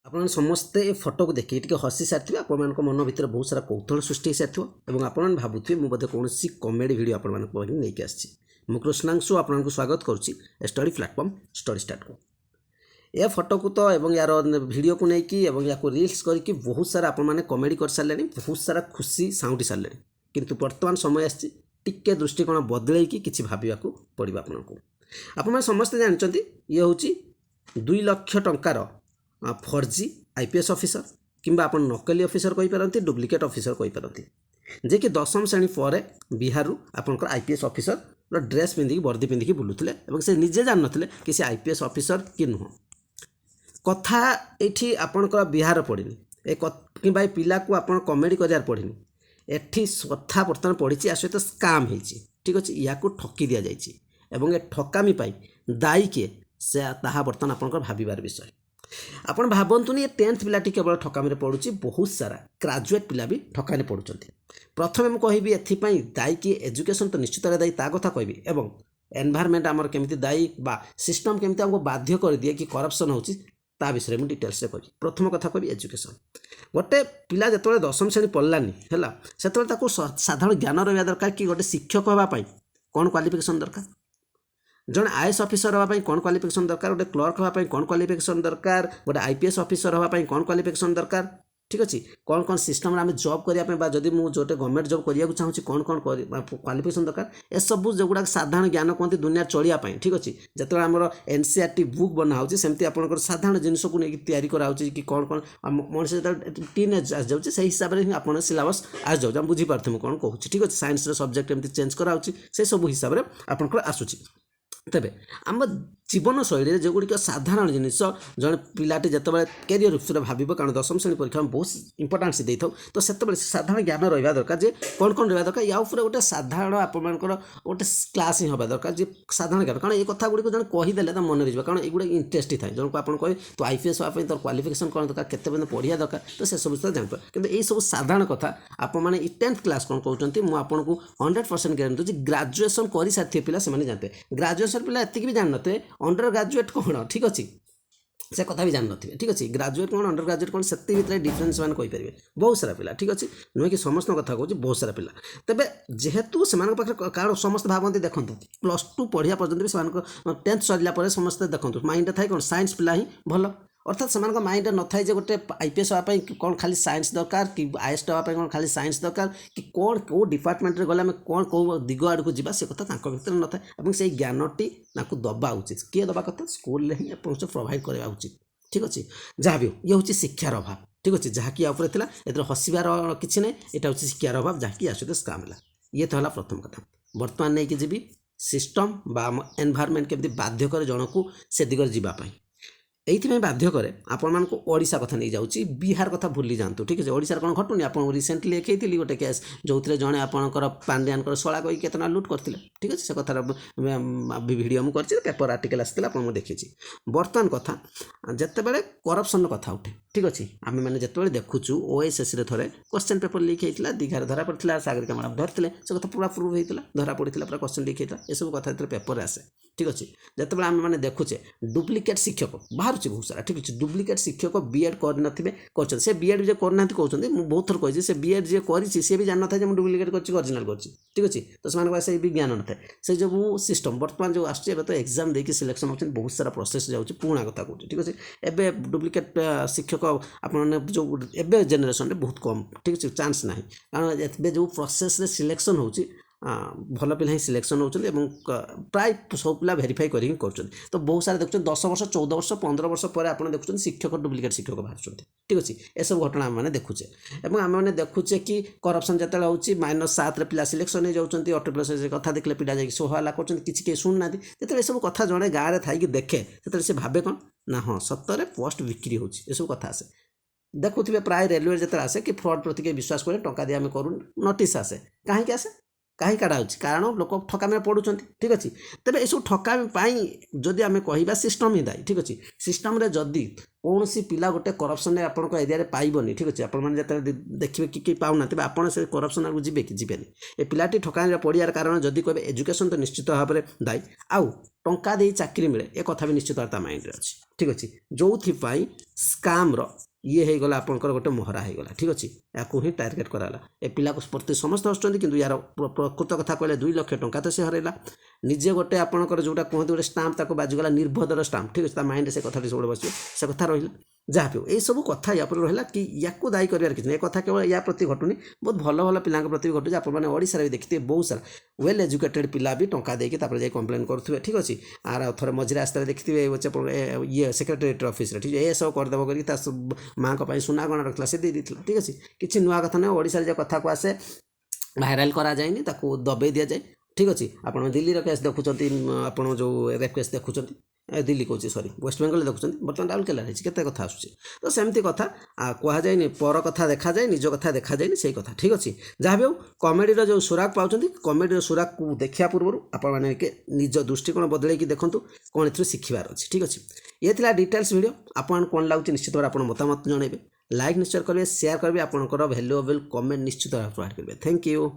ଆପଣ ସମସ୍ତେ ଏ ଫଟୋକୁ ଦେଖି ଟିକେ ହସି ସାରିଥିବେ। ଆପଣମାନଙ୍କ ମନ ଭିତରେ ବହୁତ ସାରା କୌତୂହଳ ସୃଷ୍ଟି ହୋଇସାରିଥିବ ଏବଂ ଆପଣମାନେ ଭାବୁଥିବେ ମୁଁ ବୋଧେ କୌଣସି କମେଡ଼ି ଭିଡ଼ିଓ ଆପଣମାନଙ୍କ ପାଇଁ ନେଇକି ଆସିଛି। ମୁଁ କୃଷ୍ଣାଂଶୁ ଆପଣଙ୍କୁ ସ୍ୱାଗତ କରୁଛି ଏ ଷ୍ଟଡି ପ୍ଲାଟଫର୍ମ ଷ୍ଟଡି ଷ୍ଟାର୍ଟକୁ। ଏ ଫଟୋକୁ ତ ଏବଂ ୟାର ଭିଡ଼ିଓକୁ ନେଇକି ଏବଂ ୟାକୁ ରିଲ୍ସ କରିକି ବହୁତ ସାରା ଆପଣମାନେ କମେଡ଼ି କରିସାରିଲେଣି, ବହୁତ ସାରା ଖୁସି ସାଉଁଟି ସାରିଲେଣି। କିନ୍ତୁ ବର୍ତ୍ତମାନ ସମୟ ଆସିଛି ଟିକେ ଦୃଷ୍ଟିକୋଣ ବଦଳେଇକି କିଛି ଭାବିବାକୁ ପଡ଼ିବ ଆପଣଙ୍କୁ। ଆପଣମାନେ ସମସ୍ତେ ଜାଣିଛନ୍ତି ଇଏ ହେଉଛି 2 ଲକ୍ଷ ଟଙ୍କାର ଫର୍ଜି आईपीएस ऑफिसर किंबा आपण नकली ऑफिसर कहि पारंती, डुप्लिकेट ऑफिसर कहि पारंती, जे कि 10वीं श्रेणी पर बिहार आपनकर आईपीएस ऑफिसर ड्रेस पिंधिकी वर्दी पिंधिकी बुलुथिले एवं से निजे जान नथिले कि से आईपीएस ऑफिसर कि नुह। कथा एठी आपनकर बिहार पड़िनी ए किंबा पिला को आपण कॉमेडी करियार पड़िनी, एठी कथा बर्तमान पड़ी आ सहित स्काम होइछि। ठीक अछि, या को ठकी दिया जाइछि एवं ए ठकामी पाई दायी किए से ताहा बर्तमान आपनकर भाबिबार विषय। ଆପଣ ଭାବନ୍ତୁନି ଏ 10th ପିଲାଟି କେବଳ ଠକାମିରେ ପଡ଼ୁଛି, ବହୁତ ସାରା ଗ୍ରାଜୁଏଟ୍ ପିଲା ବି ଠକାମିରେ ପଡ଼ୁଛନ୍ତି। ପ୍ରଥମେ ମୁଁ କହିବି ଏଥିପାଇଁ ଦାୟୀ କିଏ, ଏଜୁକେସନ୍ ତ ନିଶ୍ଚିତରେ ଦାୟୀ, ତା କଥା କହିବି ଏବଂ ଏନଭାୟରମେଣ୍ଟ ଆମର କେମିତି ଦାୟୀ ବା ସିଷ୍ଟମ୍ କେମିତି ଆମକୁ ବାଧ୍ୟ କରିଦିଏ କି କରପ୍ସନ୍ ହେଉଛି ତା ବିଷୟରେ ମୁଁ ଡିଟେଲ୍ସରେ କହିବି। ପ୍ରଥମ କଥା କହିବି ଏଜୁକେସନ୍। ଗୋଟେ ପିଲା ଯେତେବେଳେ 10ମ ଶ୍ରେଣୀ ପଢ଼ିଲାନି ହେଲା, ସେତେବେଳେ ତାକୁ ସାଧାରଣ ଜ୍ଞାନ ରହିବା ଦରକାର କି ଗୋଟେ ଶିକ୍ଷକ ହେବା ପାଇଁ କ'ଣ କ୍ୱାଲିଫିକେସନ୍ ଦରକାର, जन आईएएस ऑफिसर हाँपाई कौन क्वालिफिकेशन दरकार, गोटे क्लर्क हाँपाई कौन क्वालिफिकेशन दरकार, गोटे आईपीएस ऑफिसर हाँपाई कौन क्वालिफिकेशन दरकार। ठीक अच्छे, कौन कौन सिस्टम आम जॉब करने जदि मुझे गवर्नमेंट जॉब करने चाहूँगी कौन कौन क्वालिफिकेशन दरकार, ए सब जो गुड़ा साधारण ज्ञान कहते दुनिया चलियापाई। ठीक अच्छे, जो आम एनसीईआरटी बुक बना से आप साधारण जिनस को लेकिन तैयारी कराऊँगी कि कौन कौन मनुष्य जो टीन एज आ जाऊँगी से हिसाब से आप सिलेबस आस जाऊँ बुझीपारे कौन कहूँ। ठीक अच्छे, साइंस सब्जेक्ट एमती चेंज कराऊँगी से सब हिसाब से आपंकर आसूँ। तेबे आम जीवन शैली जो गुड़िक साधारण जिनिस जन पिलाटी जिते कैरियर रूप से भाव, कारण 10वीं श्रेणी परीक्षा में बहुत इंपोर्टान्स दे तो से साधारण ज्ञान रहा दरकार जे कौन कौन रहा दरकार, या गोटे साधारण आपर गोटे क्लास ही हवा दरकार जे साधारण ज्ञान, कारण ये कथा गुड़िक जन कहीदेले तो मन रही, कारण ये इंटरेस्ट थाए जन को आप कहे तो आईपीएस हाँपाई तो क्वालिफिकेशन कौन दरकार, केते पढ़िया दरकार, तो से सब विषय जानते। कि ये सब साधारण कथा आपने 10th क्लास कौन कहते मुझे आपको 100% गारंटी दूसरी, ग्राजुएसन कर सारी पिला से जानते, ग्राजुएसन पिला एतिक भी जान नथे अंडर ग्राजुएट कौन। ठीक अच्छे, से कथा भी जान नथिबे। ठीक अच्छे, ग्राजुएट कौन अंडर ग्राजुएट कौन से भितर डिफरेन्स मैंने कहींपारे बहुत सारा पिला। ठीक अच्छे, नुहे कि समस्त कथा कहूँ बहुत सारा पिला, तेबे जेहेतु से कारण समस्त भावती देखो +2 पढ़िया पर्यंत भी 10th सरला समस्त देखो माइंड थाए कौन साइंस पिला ही भल, अर्थात से माइंड न थाए जे गोटे आईपीएस हाँपाई कौन खाली साइंस दरकार कि आईएएस हाँपाई कौन खाली साइंस दरकार कि कौन कौ डिपार्टमेंट रे गले कौन कौ दिग आड़ को जीवा, से कथा भर न थाए से ज्ञानटी दबा उचित, किए दबा कथा स्कूल ही प्रोवाइड करवा उचित। ठीक अच्छे, जहाँ भी ये हूँ शिक्षार अभाव। ठीक अच्छे, जहाँकि आपर ए हसबार किसी ना, यहाँ हूँ शिक्षार अभाव जहाँकि या सहित स्काम है। ये तो है प्रथम कथा। बर्तमान नहीं कि जीवी सिस्टम बा एनवायरनमेंट केमती बाध्य करे जन को से दिगरे जीवाई, ये बाध्य कै आपण ओडिशा कथा नहीं जाऊँगी, बिहार कथा भूली जातु। ठीक है, ओडिशा कौन घटुनी आप रिसेंटली देखी गोटे केस जो जड़े आपंकर पांड्यान शला कही केतना लुट करते। ठीक अच्छे, से कथार भिडियो मुझे पेपर आर्टिकल आसाला आप देखी। बर्तमान कथा जिते करप्शन कथा उठे। ठीक अच्छे, आम मैंने जिते देखुचु ओएसएस थे क्वेश्चन पेपर लीक होता, दीघार धरा पड़ा, सागरिका मैडम धरते से कथा पूरा प्रूव होता, धरा पड़ा पूरा क्वेश्चन लीक होता, यह सब कथा पेपर आसे। ठीक अच्छे, जिते आम मैंने देखुचे डुप्लिकेट शिक्षक बाहर बहुत सारा। ठीक अच्छे, डुप्लिकेट शिक्षक बीएड कर से बीएड जो करना कहते मुझे बहुत थर कही से बीएड जी कर भी जान था मुझे डुप्लिकेट कर ओरिजिनल कर। ठीक अच्छे, तो से भी ज्ञान न था से जो सिस्टम बर्तमान जो आस एग्जाम देकी सिलेक्शन होती बहुत सारा प्रोसेस जाऊँगी, पुणा कथा कहूँ। ठीक अच्छे, एवं डुप्लिकेट शिक्षक आपने जो एवं जेनेरेशन में बहुत कम। ठीक अच्छे, चांस ना, कारण ए जो प्रोसेस सिलेक्शन होची भल पिला ही सिलेक्शन होती प्राय सब पिला भेरीफाई कर। तो बहुत सारे देखते 10 वर्ष 14 वर्ष 15 वर्ष पर आप देखते शिक्षक डुप्लिकेट शिक्षक बाहर। ठीक अच्छे, यह सब घटना आम मैंने देखुचे और आम मैंने देखुचे कि करप्शन जो होती -7 पिला सिलेक्शन हो जाती, 8+ कथा देखले पिला जा 16 कर किसी शुणुना जो सब कथा जड़े गाँव में थी देखे से भावे कौन ना हाँ सतरे पोस्ट बिक्री होची, ये सब कथा आसे। देखुवे प्राय रेलवे जो आसे कि फ्रड प्रति विश्वास करें टंका दी आम करूँ नोटिस आसे, कहीं आसे कहीं काढ़ा कारण लोक ठकामी पड़ुं ठीक अच्छे तेज ये ठकामी जदि आम कह सिस्टम ही दायी ठीक अच्छे सिस्टम जदि कौन सी पिला गोटे करप्शन आपण एरिया पाइबनी ठीक अच्छे आपने देखिए कि पाऊना तेज आप करप्शन आगे जी कि जीवेनि ए पिलाटी ठकामी पड़ियार कारण जदि कहे एजुकेशन तो निश्चित भाव में दायी आउ टंका दे चाकरी मिले ए कथा भी निश्चित भाव माइंड अच्छी ठीक अच्छे जो स्काम ये हो गला आपंकर गोटे मोहरा हो गला ठीक अच्छे या ही टार्गेट कराला ए पिला प्रति समस्त आसुँच कि यार प्रकृत कथा कहले 2 लाख टंका तो से हरैला निजे गोटे आपंकर जोटा कहते गोटे स्टाम्प ताको बाजिगला निर्भदर स्टाम्प ठीक अच्छे माइंड से कथा सब बस से कथा रहा जहाँ भी यही सब कथा या रहा कि या दायी करार किसी कथा केवल या प्रति घटुनी बहुत भल भल पिला प्रति घटुचे आपने ओडिशा भी देखिए बहुत सारा वेल एजुकेटेड पिला भी टंका देके जाए कंप्लेन करुवे ठीक अच्छे आर थोड़े मझे आस्ते देखिए ये सेक्रेटेरिएट ऑफिस ठीक है ये सब करदेव कर माँ को सुना गणा रखा से दे देता ठीक अच्छे किसी नुआ कथा ना ओडिशा जो कथा को आसे भाइराल करा जाए ताको दबे दि जाए ठीक अच्छे आप दिल्ली केस देखुं आप जो रेप केस देखुं दिल्ली कौच सॉरी वेस्ट बेंगल देखुं बर्तमान राउरकेला रही केते कथा आसुचे तो सेमती कथा कहुए पर कथा देखा जाए निज कथा देखा जाए से कथा ठीक अच्छे जहाँ भी हो कमेडी जो सुराग पाँच कमेडी सुराग को देखा पूर्व आपने निज दृष्टिकोण बदल देखूँ कौन ए शिखार अच्छे ठीक अच्छे ये थी डिटेल्स वीडियो आपन कौन लगुच निश्चित भाव आप मतामत जनइबे लाइक निश्चय करेंगे शेयर करेंगे आपंकर भैल्यूएबल कमेंट निश्चित भाव प्रोवाइड करेंगे थैंक यू।